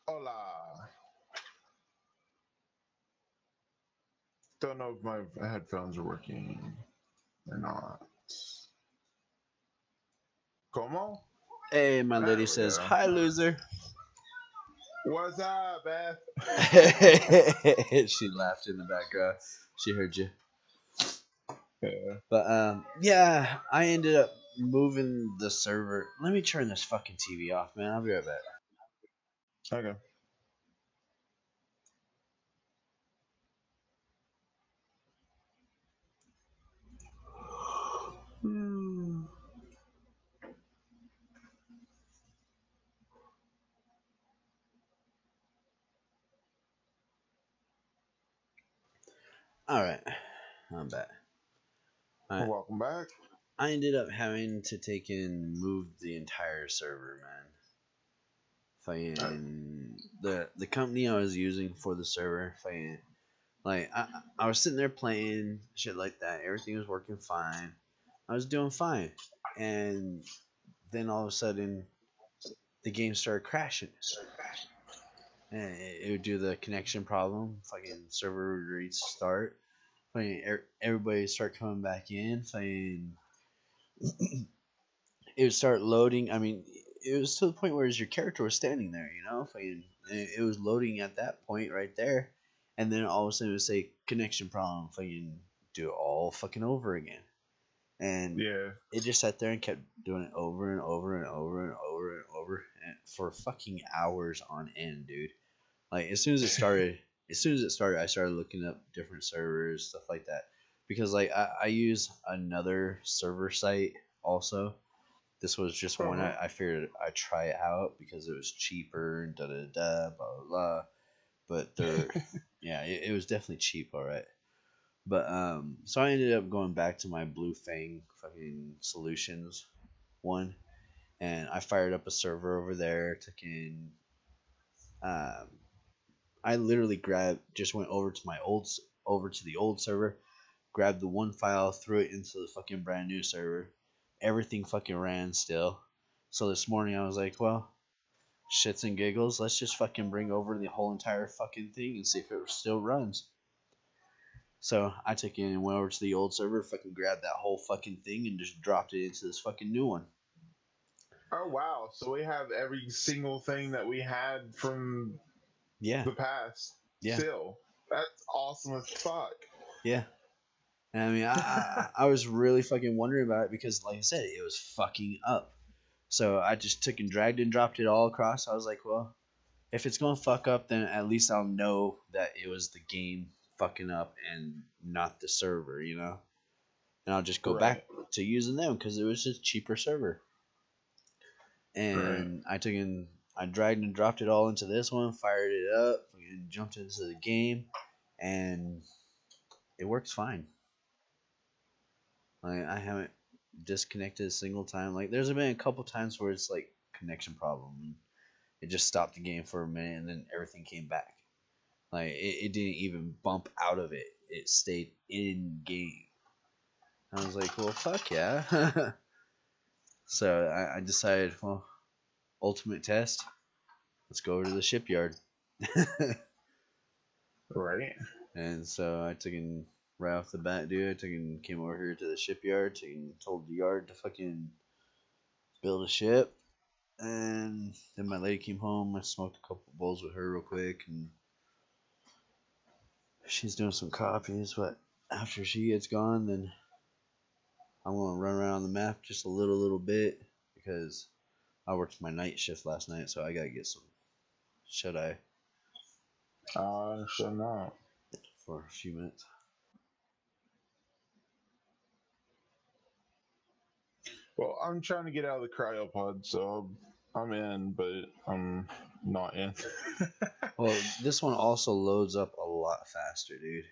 Hola. Don't know if my headphones are working or not. Como? Hey, my lady There we says, go. hi, loser. What's up, Beth? She laughed in the background. She heard you. Yeah. But, yeah, I ended up moving the server. Let me turn this fucking TV off, man. I'll be right back. Okay. Alright, I'm back. Alright, Welcome back. I ended up having to take and move the entire server, man. Fucking the company I was using for the server, fucking like I was sitting there playing shit like that. Everything was working fine. I was doing fine, and then all of a sudden the game started crashing. And it would do the connection problem. Fucking server would restart. Fucking everybody start coming back in. Fucking it would start loading. I mean, it was to the point where your character was standing there, you know. Fucking it was loading at that point right there, and then all of a sudden it would say connection problem. Fucking do it all fucking over again, and Yeah. it just sat there and kept doing it over and over and over and over and over and for fucking hours on end, dude. Like as soon as it started, I started looking up different servers, stuff like that, because like I use another server site also. This was just one Uh-huh. I figured I'd try it out because it was cheaper and da da da blah blah blah. But they're yeah, it was definitely cheap, all right. But so I ended up going back to my Blue Fang fucking solutions one, and I fired up a server over there. Took in, um, I literally grabbed, just went over to the old server, grabbed the one file, threw it into the fucking brand new server. Everything fucking ran still. So this morning I was like, well, shits and giggles, let's just fucking bring over the whole entire fucking thing and see if it still runs. So I took it and went over to the old server, fucking grabbed that whole fucking thing and just dropped it into this fucking new one. Oh wow. So we have every single thing that we had from Yeah, the past yeah, still. That's awesome as fuck. yeah. And I mean, I was really fucking wondering about it because, like I said, it was fucking up. So I just took and dragged and dropped it all across. I was like, well, if it's gonna fuck up, then at least I'll know that it was the game fucking up and not the server, you know. And I'll just go Right. back to using them because it was just cheaper server. Right. And I dragged and dropped it all into this one, fired it up, and jumped into the game, and it works fine. Like I haven't disconnected a single time. Like there's been a couple times where it's like connection problem. It just stopped the game for a minute and then everything came back. Like it didn't even bump out of it. It stayed in game. I was like, well, fuck yeah. So I decided, well, ultimate test. Let's go over to the shipyard. Right. And so I took and right off the bat, dude, I took and came over here to the shipyard, took and told the yard to fucking build a ship. And then my lady came home. I smoked a couple bowls with her real quick, and she's doing some copies. But after she gets gone, then I'm gonna run around the map just a little bit because I worked my night shift last night, so I gotta get some shut eye So not. for a few minutes. Well, I'm trying to get out of the cryopod, so I'm in, but I'm not in. Well, this one also loads up a lot faster, dude.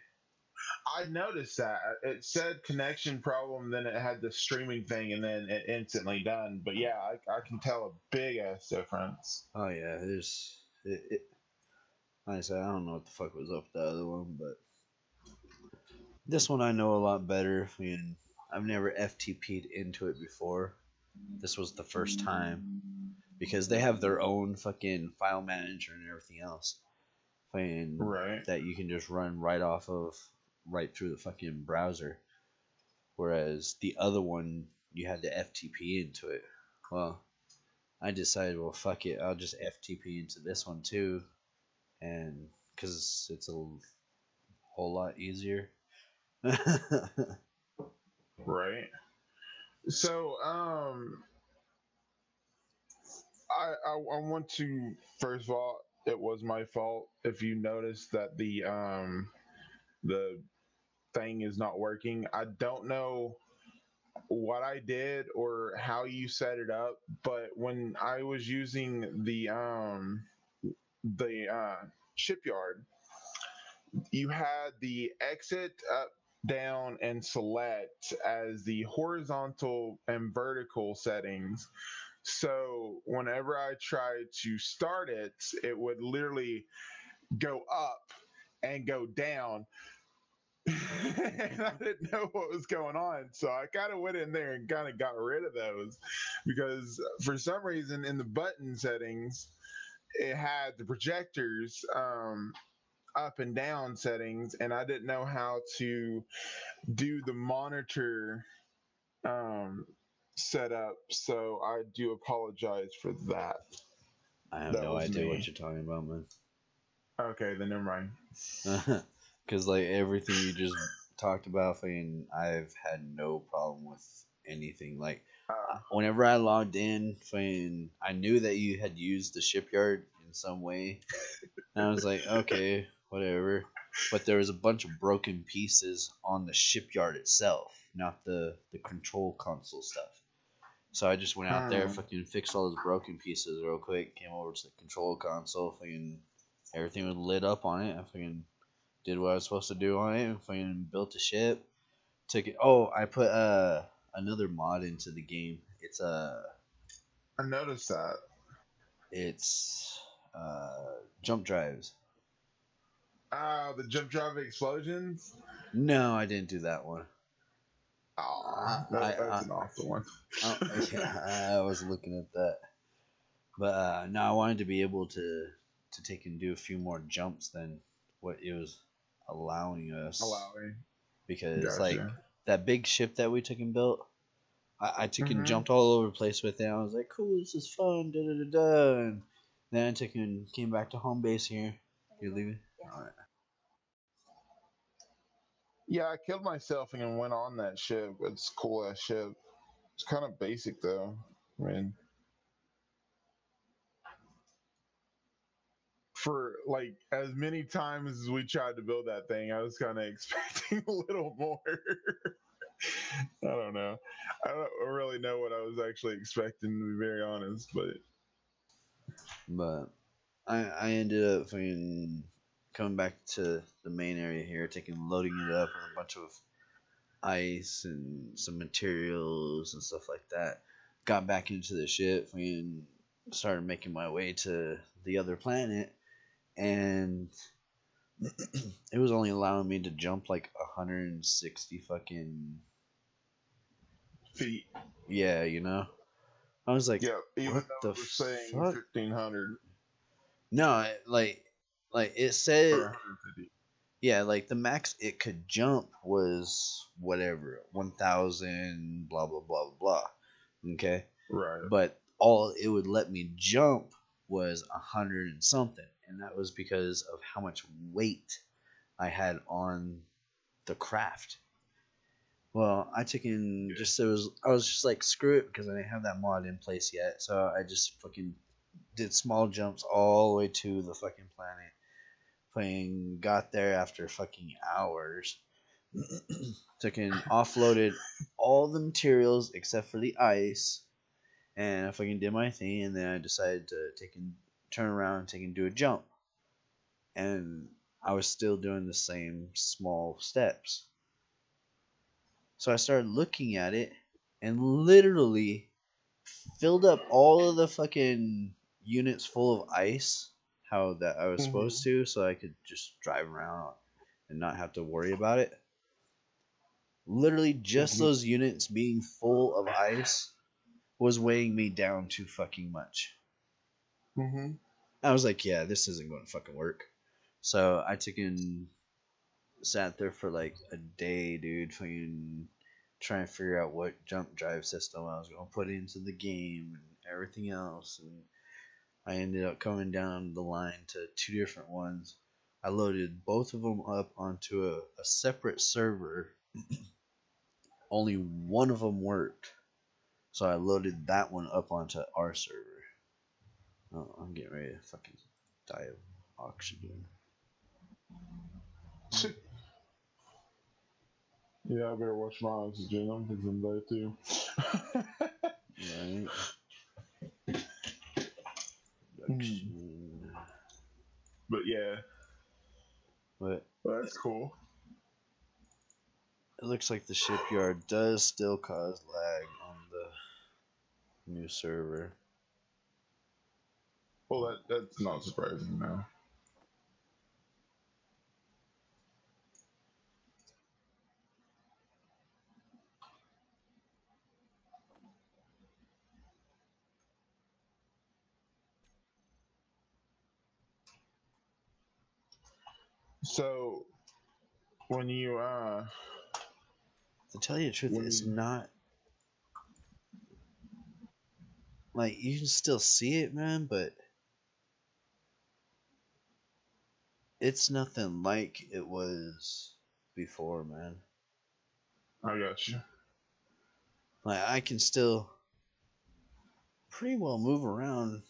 I noticed that it said connection problem, then it had the streaming thing, and then it instantly done. But yeah, I can tell a big ass difference. Oh yeah, like I said, I don't know what the fuck was up with the other one, but this one I know a lot better. I mean, I've never FTP'd into it before. This was the first time. because they have their own fucking file manager and everything else, fucking Right. that you can just run right through the fucking browser. Whereas the other one, you had to FTP into it. Well, I decided, well, fuck it, I'll just FTP into this one too, and because it's a whole lot easier. Right. So, I want to, first of all, it was my fault if you noticed that the thing is not working. I don't know what I did or how you set it up, but when I was using the shipyard, you had the exit up, down, and select as the horizontal and vertical settings. So whenever I tried to start it, it would literally go up and go down. And I didn't know what was going on. So I kind of went in there and kind of got rid of those because for some reason in the button settings, it had the projectors up and down settings, and I didn't know how to do the monitor um, setup. So I do apologize for that. I have That no was idea what me. you're talking about, man. Okay, then never mind. Because like everything you just talked about, fucking, I've had no problem with anything. Like whenever I logged in, fucking, I knew that you had used the shipyard in some way, and I was like, okay, whatever. But there was a bunch of broken pieces on the shipyard itself, not the control console stuff. So I just went out there, fucking fixed all those broken pieces real quick, came over to the control console, fucking everything was lit up on it. I fucking did what I was supposed to do on it, and fucking built a ship. Took it. Oh, I put another mod into the game. It's I noticed that. it's jump drives. The jump drive explosions. No, I didn't do that one. That's an awesome one. Yeah, I was looking at that, but no, I wanted to be able to take and do a few more jumps than what it was allowing us. Because like Gotcha. that big ship that we took and built, I took and jumped all over the place with it. I was like, cool, this is fun, da da da da. And then I took and came back to home base here. You leaving? All right. Yeah, I killed myself and went on that ship. It's a cool ass ship. It's kind of basic though. I mean, for like as many times as we tried to build that thing, I was kind of expecting a little more. I don't know. I don't really know what I was actually expecting, to be very honest. But I ended up fucking coming back to the main area here, loading it up with a bunch of ice and some materials and stuff like that. Got back into the ship and started making my way to the other planet, and it was only allowing me to jump like 160 fucking feet. Yeah, you know. I was like, yeah, even what though the it was saying fuck? 1500 No, like it said, or 150. yeah, like the max it could jump was whatever, 1,000, blah blah blah blah blah. Okay, Right. but all it would let me jump was 100 and something, and that was because of how much weight I had on the craft. Well, I took in just I was just like, screw it, because I didn't have that mod in place yet, so I just fucking did small jumps all the way to the fucking planet. Fucking got there after fucking hours. Took in, offloaded all the materials except for the ice, and I fucking did my thing, and then I decided to turn around and take and do a jump, and I was still doing the same small steps. So I started looking at it and literally filled up all of the fucking units full of ice, how that I was supposed to, so I could just drive around and not have to worry about it. Literally just those units being full of ice was weighing me down too fucking much. Mm-hmm. I was like, yeah, this isn't going to fucking work. So I sat there for like a day, dude, fucking trying to figure out what jump drive system I was going to put into the game and everything else. And I ended up coming down the line to two different ones. I loaded both of them up onto a separate server. Only one of them worked. So I loaded that one up onto our server. Oh, I'm getting ready to fucking die of oxygen. Yeah, I better watch my oxygen. I'm fixing to die too. Right? Oxygen. But yeah, But that's cool. it looks like the shipyard does still cause lag on the new server. Well, that's not surprising now. So when you To tell you the truth, when it's you, not like you can still see it, man, but it's nothing like it was before, man. I got you. Like I can still pretty well move around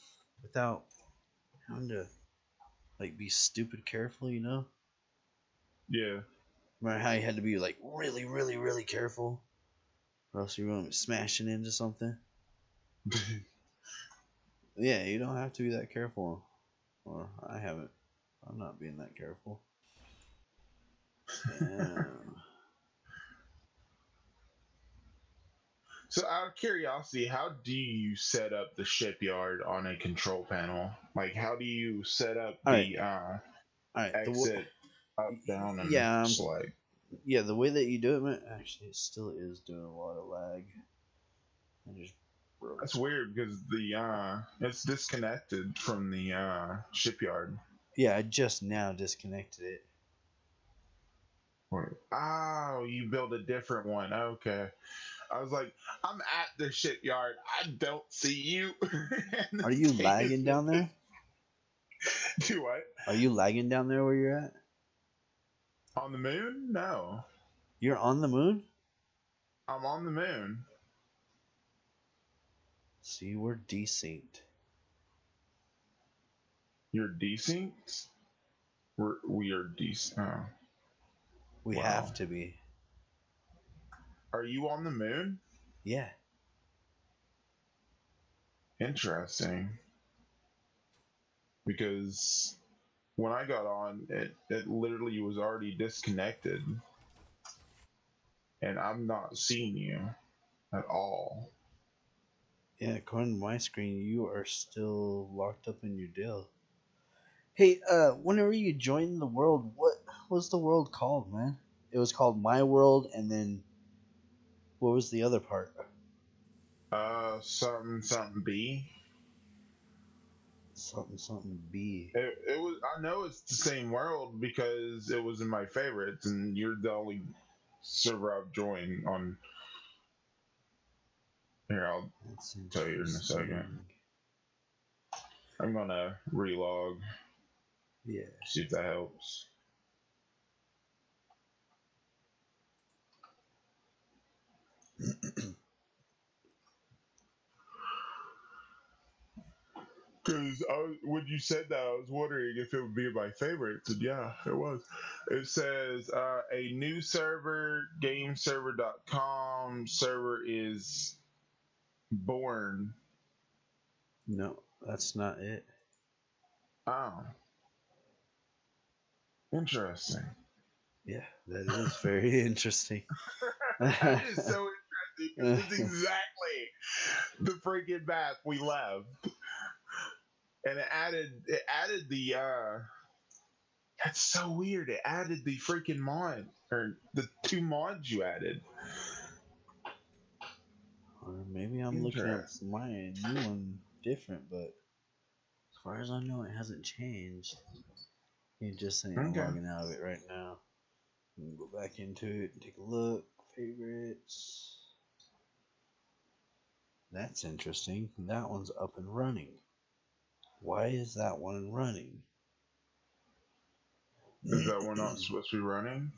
without having to like be stupid careful, you know? Yeah. Remember how you had to be like really, really, really careful, or else you're going to be smashing into something? Yeah, you don't have to be that careful. Or I haven't. I'm not being that careful. Damn. So out of curiosity, how do you set up the shipyard on a control panel? Like, how do you set up the All right. exit up, down, and Yeah, select? yeah. The way that you do it, man. Actually, it still is doing a lot of lag. I just broke. That's weird because the it's disconnected from the shipyard. Yeah, I just now disconnected it. Wait. Oh, you built a different one. Okay. I was like, I'm at the shipyard. I don't see you. Are you lagging down there? Do what? Are you lagging down there where you're at? On the moon? No. You're on the moon? I'm on the moon. See, we're desynced. You're desynced? We are desynced. Oh. We Wow. have to be. Are you on the moon? Yeah. Interesting. Because when I got on, it literally was already disconnected. And I'm not seeing you at all. Yeah, according to my screen, you are still locked up in your deal. Hey, whenever you joined the world, what was the world called, man? It was called My World, and then what was the other part? Something B. Something B. It was. I know it's the same world because it was in my favorites, and you're the only server I've joined on. Here, I'll tell you in a second. I'm gonna relog. Yeah. See if that helps. Because when you said that, I was wondering if it would be my favorites, and yeah, it was. It says a new server, gameserver.com server is born. No, that's not it. Oh, interesting. Yeah, that is very interesting. That is so interesting. 'Cause it's exactly the freaking map we left, and it added the. That's so weird. It added the freaking mod or the two mods you added. Or maybe I'm looking at my new one different, but as far as I know, it hasn't changed. You just saying I'm Okay. logging out of it right now. Go back into it and take a look. Favorites. That's interesting. That one's up and running. Why is that one running? Is that one not supposed to be running?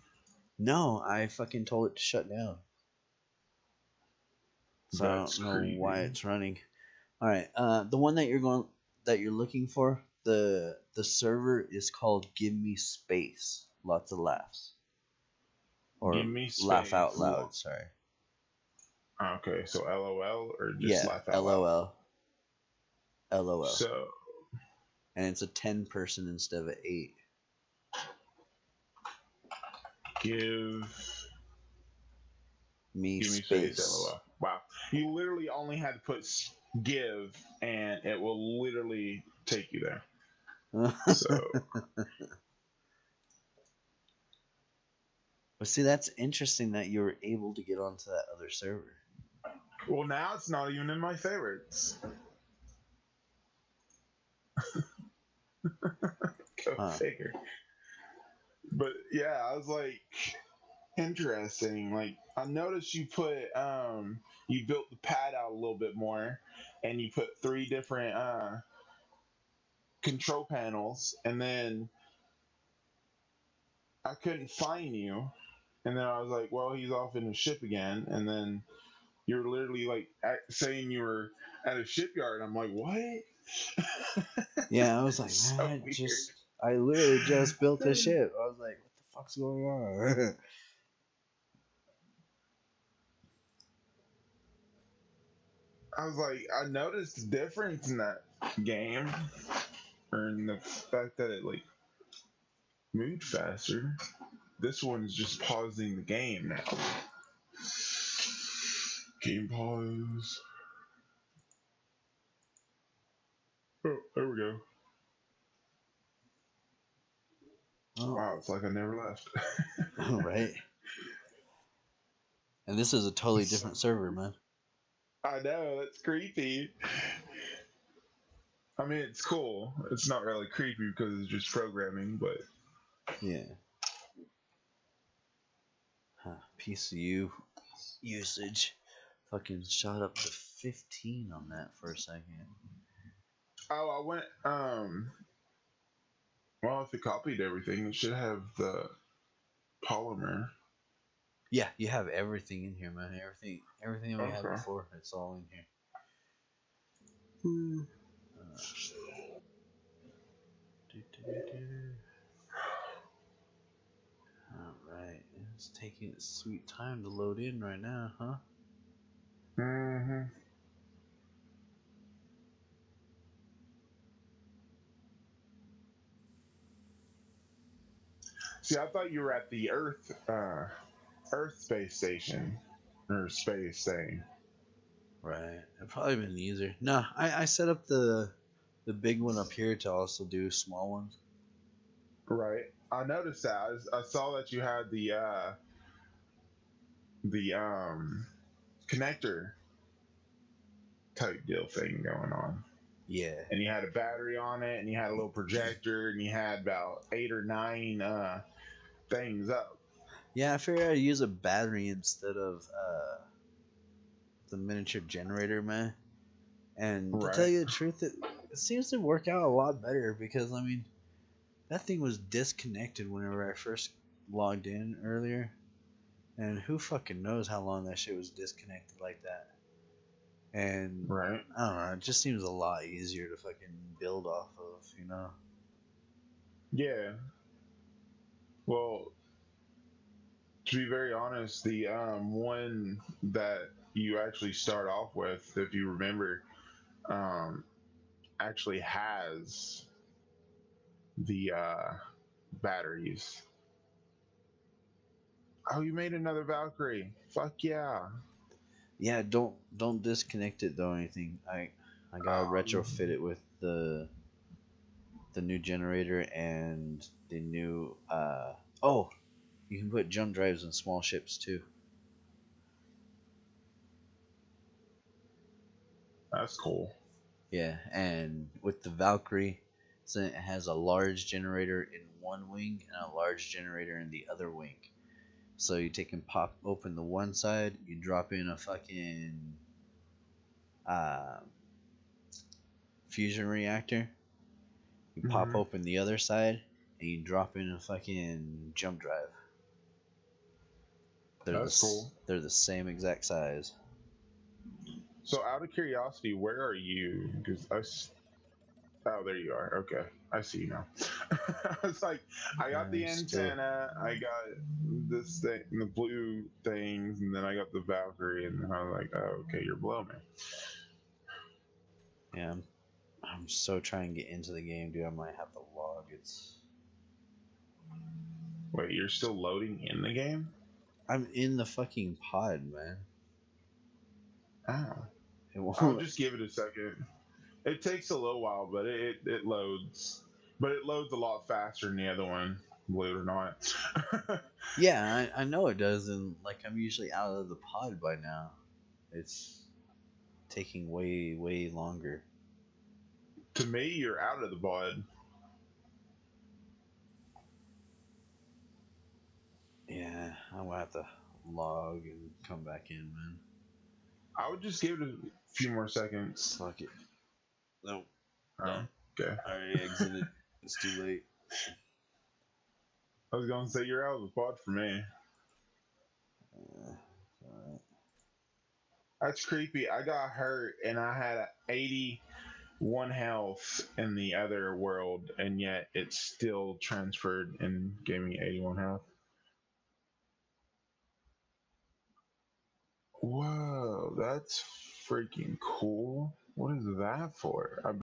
No, I fucking told it to shut down. So That's I don't know why creepy. it's running. All right, the one that you're looking for, the server is called Give Me Space. Lots of laughs. Or Give me laugh space. out loud. Sorry. Okay, so LOL or just Yeah, laugh out loud? LOL. LOL. So And it's a 10-person instead of an 8. give Me me space. space. LOL. Wow, you literally only had to put give, and it will literally take you there. So But see, that's interesting that you were able to get onto that other server. well, now it's not even in my favorites. Go figure. But yeah, I was like, interesting. Like I noticed you put you built the pad out a little bit more, and you put 3 different control panels, and then I couldn't find you, and then I was like, well, he's off in the ship again, and then you're literally like saying you were at a shipyard. I'm like, what? Yeah, I was like, So man, weird. I literally just built this ship. I was like, what the fuck's going on? I was like, I noticed the difference in that game, or in the fact that it like moved faster. This one's just pausing the game now. Game pause. Oh, there we go. Oh. Wow, it's like I never left. Right. And this is a totally different server, man. I know, that's creepy. I mean, it's cool. It's not really creepy because it's just programming, but yeah. PCU usage fucking shot up to 15 on that for a second. oh, I went. Well, if it copied everything, it should have the polymer. Yeah, you have everything in here, man. Everything we had Okay. before, it's all in here. Alright, it's taking its sweet time to load in right now, huh? Mm-hmm. See, I thought you were at the Earth space station or space thing. Right, it'd probably been easier. No, I set up the big one up here to also do small ones. Right. I noticed that. I saw that you had the connector type deal thing going on. Yeah. And you had a battery on it, and you had a little projector, and you had about 8 or 9 things up. Yeah, I figured I'd use a battery instead of the miniature generator, man. And to tell you the truth, it seems to work out a lot better because, I mean, that thing was disconnected whenever I first logged in earlier. And who fucking knows how long that shit was disconnected like that. And right. I don't know, it just seems a lot easier to fucking build off of, you know? Yeah. Well, to be very honest, the one that you actually start off with, if you remember, actually has the batteries. Oh, you made another Valkyrie. Fuck yeah. Yeah, don't disconnect it though or anything. I gotta retrofit it with the new generator and the new oh, you can put jump drives in small ships too. That's cool. Yeah, and with the Valkyrie, so it has a large generator in one wing and a large generator in the other wing. So you take and pop open the one side, you drop in a fucking uh, fusion reactor. You pop Hmm. open the other side, and you drop in a fucking jump drive. That's cool. They're the same exact size. So, out of curiosity, where are you? Because oh, there you are. Okay, I see you now. I was like, I got the I'm still, antenna, I got this thing, the blue things, and then I got the Valkyrie, and then I was like, oh, okay, you're below me. yeah, I'm so trying to get into the game, dude. I might have to log. Wait, you're still loading in the game? I'm in the fucking pod, man. Oh, It I'll won't. just give it a second. It takes a little while, but it loads. But it loads a lot faster than the other one, believe it or not. Yeah, I know it does, and like I'm usually out of the pod by now. It's taking way longer. To me, you're out of the bud. Yeah, I'm gonna have to log and come back in, man. I would just give it a few more seconds. Fuck it. No, Oh, done. okay. I already exited. It's too late. I was gonna say you're out of the pod for me. Alright. That's creepy. I got hurt and I had 81 health in the other world, and yet it still transferred and gave me 81 health. Whoa, that's freaking cool. What is that for?